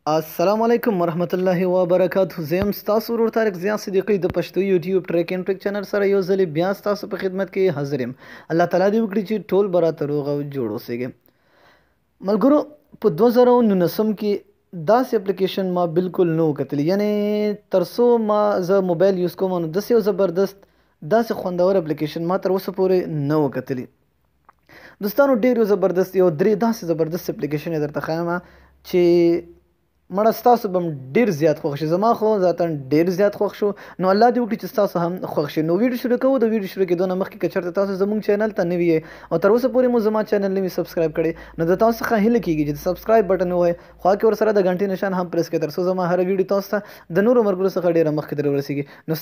السلام علیکم ورحمت الله وبرکاته. زم تاسو ورور طارق زیات صدیقی د پښتو یوټیوب ټریک اینډ ټریک چینل سره یو ځل بیا تاسو په خدمت کې حاضر یم. الله تعالی دې وکړي چې ټول براته روغ او جوړ اوسئ. ملګرو، په 2019 کې داسې اپلیکیشن ما بالکل نو کتلی، یعنی ترڅو ما زه موبایل یوز کوم نو داسې یو زبردست داسې خوندور اپلیکیشن ما تر اوسه پورې نه و کتلی. دوستانو، ډېر یو زبردست یو درې داسې زبردست اپلیکیشن یې درته ښیم چې مړه ستاسو به هم ډېر زیات خوښ شي. زما خو ذاتاً ډېر زیات خوښ شو، نو الله دې وکړي چې ستاسو هم خوښ شي. نو ویډیو شروع کوو. د ویډیو شروع کېدو نه مخکې که چېرته تاسو زموږ چینل ته نوي یې او تر اوسه پورې مو زما چینل نه وي سبسکرایب کړی، نو د تاسو څخه هیله کېږي چې د سبسکرایب بټن ووهئ، خوا کې ورسره د غنټې نشان هم پرېس کړئ، تر څو زما هره ویډیو تاسو ته د نورو ملګرو څخه ډېره مخکې در ورسېږي. نو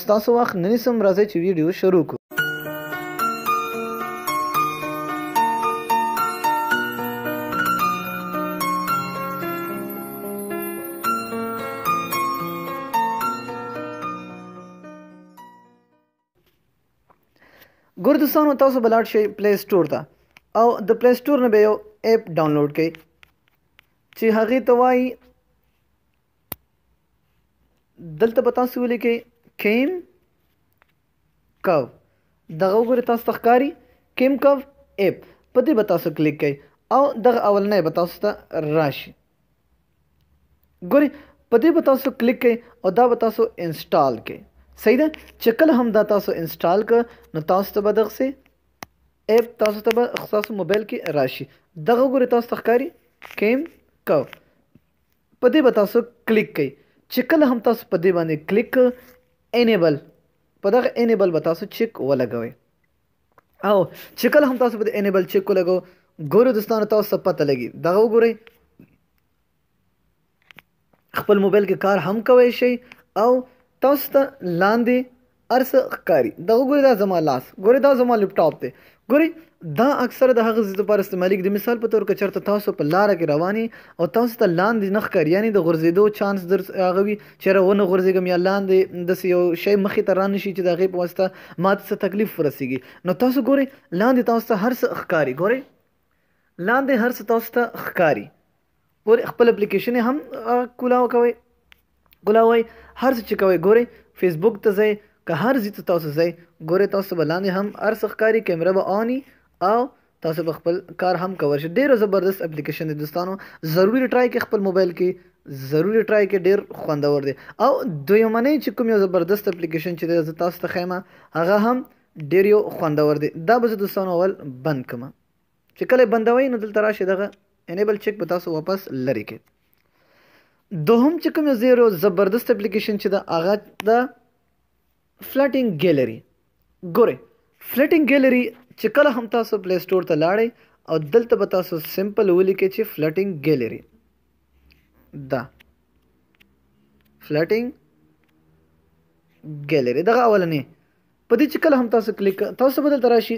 ستاسو وخت نه نیسم، راځئ چې ویډیو شروع کړو. ګور دوستانو، تاسو به لاړ شئ پلی سټور ته او د پلی سټور نه به یو اپ ډاونلوډ کړئ چې هغې ته وایي، دلته به تاسو ولیکئ کیم کو. دغه وګورئ تاسو ته ښکاري کیم کو اپ، په دې به تاسو کلیک کوئ او دغه اولنی به تاسو ته راشي. ګورئ په دې به تاسو کلیک کوئ او دا به تاسو انسټال کوئ. صحیح ده. چې کله هم دا تاسو انسټال کړ نو تاسو ته به دغسې اپ تاسو ته به ستاسو موبایل کې راشي. دغه وګورئ تاسو ته ښکاري کیم کو، په دې به تاسو کلیک کوئ. چې کله هم تاسو په دې باندې کلیک کړ، انیبل، په دغه انیبل به تاسو چیک ولګوئ. او چې کله هم تاسو په دې انیبل چیک ولګو، ګورئ دوستانو تاسو ته پته لګي. دغه وګورئ، خپل موبایل کې کار هم کوئ شئ او تاسو ته لاندې هر څه ښکاري. دغه ګورئ، دا زما لاس، ګورئ دا زما لیپټاپ دی. ګورئ دا اکثره د هغه څه لپاره استعمالیږي. د مثال په طور که چېرته تاسو په لاره کې روان یې او تاسو ته لاندې نه ښکاري، یعنې د غورځېدو چانس در هغه وي چېرې ونه غورځېږم یا لاندې داسې یو شی مخې ته رانشي چې د هغې په واسطه ما ته څه تکلیف ورسېږي، نو تاسو ګورئ لاندې تاسو ته هر څه ښکاري. ګورئ لاندې هر څه تاسو ته ښکاري. ګورئ خپل اپلیکیشن یې هم کولاوئ، هر څه چې کوئ. ګورئ فیسبوک ته ځئ، که هر ځای ته تاسو ځئ، ګورئ تاسو به لاندې هم هر څه ښکاري، کیمره به آن او تاسو به خپل کار هم کولی شئ. ډېر زبردست اپلیکیشن دی دوستانو، ضروري ټرای کړئ خپل موبایل کې، ضروري ټرای کړئ، ډېر خوندور دی. او دویمنی چې کوم یو زبردست اپلیکیشن چې دی زه تاسو ته ښیم، هغه هم ډېر یو خوندور دی. دا به زه دوستانو اول بند کړم. چې کله یې بندوئ نو دلته راشئ، دغه انیبل چیک به تاسو واپس لرې کړئ. دوهم چې کوم یو زبردست اپلیکیشن چې ده، هغه ده فلټینګ ګیلري. ګورئ فلټینګ ګیلري چې کله هم تاسو پلی سټور ته لاړئ او دلته به تاسو سمپل ولیکئ چې فلټینګ ګیلري، دا فلټینګ ګیلري دغه اولنی. په دې چې کله هم تاسو کلیک، تاسو به دلته راشي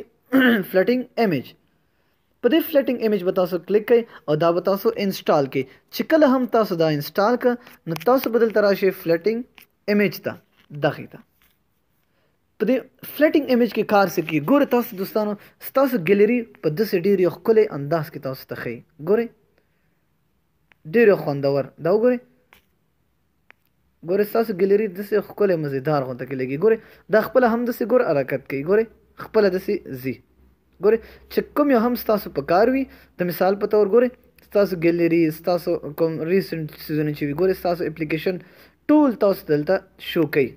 فلټینګ امیج، په دې فلټینګ امیج به تاسو کلیک کوئ او دا به تاسو انسټال کوئ. چې کله هم تاسو دا انسټال کړه نو تاسو به دلته راشئ فلټینګ امیج ته، دغې ته. په دې فلټینګ امیج کې کار څه کوي، ګورئ تاسو دوستانو ستاسو ګیلري په داسې ډېر یو ښکلی انداز کې تاسو ته ښیي. ګورئ ډېر یو خوندور، دا وګورئ، ګورئ ستاسو ګیلري داسې ښکلی مزیدار غونته کې لګي. ګورئ دا خپله هم داسې ګور حرکت کوي، ګورئ خپله داسې ځي. ګورئ چې کوم یو هم ستاسو په کار وي، د مثال په طور ګورئ ستاسو ګیلري، ستاسو کوم ریسنټ سیزونه چې وي، ګورئ ستاسو اپلیکیشن ټول تاسو دلته شو کوي.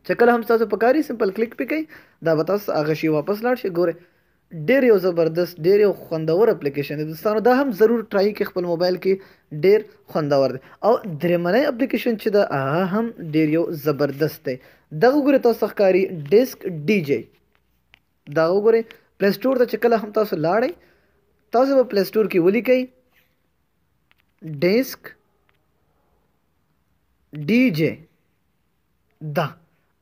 چې کله هم تاسو په کار وي سمپل کلیک پې کوئ، دا به تاسو هغه شي واپس لاړ شي. ګورئ ډېر یو زبردست، ډېر یو خوندور اپلیکیشن دی دوستانو. دا هم ضرور ټرای کړئ خپل موبایل کې، ډېر خوندور دی. او درېمنی اپلیکیشن چې ده هغه هم ډېر یو زبردست دی. دغه وګورئ تاسو ته ښکاري ډیسک ډي جی. دا وګورئ پلی سټور ته چې کله هم تاسو لاړئ، تاسو به پلی سټور کې ولیکئ ډیسک ډي جی، دا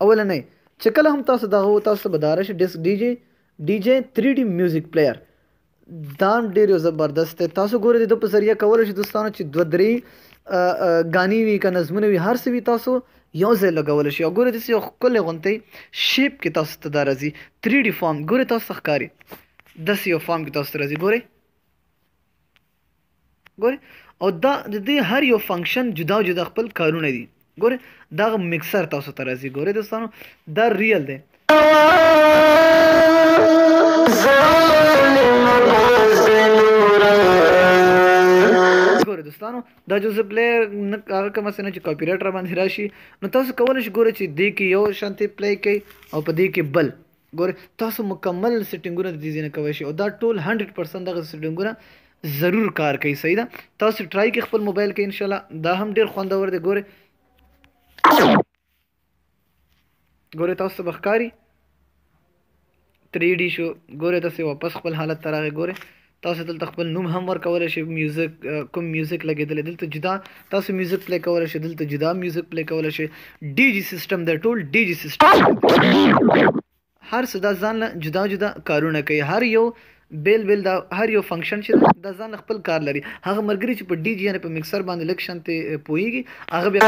اولنی. چې کله هم تاسو دغه تاسو به دا راشي ډیسک ډي جی 3D میوزک پلیئر، دا هم ډېر یو زبردست دی. تاسو ګورئ د ده په ذریعه کولی شئ دوستانو چې 2-3 ګانې وي که نظمونه وي، هر څه وي تاسو یو ځای لګولی شئ. او ګورئ داسې یو ښکلی غونتی شیپ کې تاسو ته دا راځي 3D فارم. ګورئ تاسو ته ښکاري داسې یو فارم کې تاسو ته راځي. ګورئ او دا د دې هر یو فنکشن جدا جدا خپل کارونه دي. ګوره دا مکسر تاسو ته راځي. ګوره دوستانو دا ریل دی. ګوره دوستانو دا جو زه پلی هغه کومه څه نه چې کاپي رایټ را باندې راشي نو تاسو کولی شئ ګوره چې دې کې یو شانتې پلی کوي او په دې کې بل. ګوره تاسو مکمل سیټینګونه د دې ځای نه کولی شئ او دا ټول 100% دغه سیټینګونه ضرور کار کوي. صحیح ده. تاسو ټرای کړئ خپل موبایل کې انشاءالله. دا هم ډېر خوندور دی. ګوره تاسو ته به ښکاري 3D شو. ګوره تاسو واپس خپل حالت ته راغی. ګوره تاسو دلته خپل نوم هم ورکولی شئ. میوزیک کوم میوزیک لګېدلی دلته جدا تاسو میوزیک پلی کولی شئ. دلته جدا میوزیک پلی کولی شئ. ډي جي سیسټم دی. ټول ډي جي سیسټم هر څه دا ځان له جدا جدا کارونه کوي. هر یو بیل بیل دا هر یو فنکشن چې دا ځان خپل کار لري. هغه ملګري چې په ډي جي یعنې په مکسر باندې لږ شانتې پوهېږي هغه بیا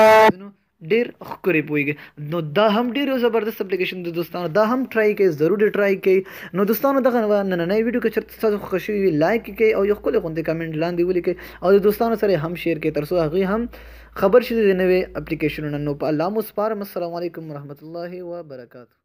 ډېر ښکلی پوهېږي. نو دا هم ډېر یو زبردست اپلیکیشن دی دوستانو. دا هم ټرای کوئ. ضرور ټرای کوئ. نو دوستانو دغه نننۍ ویډیو که چېرته ستاسو خوښه شوې وي لایک یې کوئ او یو ښکلی غوندې کمنټ لاندې ولیکئ او د دوستانو سره یې هم شیر کړئ تر څو هغوی هم خبر شي د نوې اپلیکیشنونو. نو په الله مو سپارم. السلام علیکم ورحمة الله وبرکاته.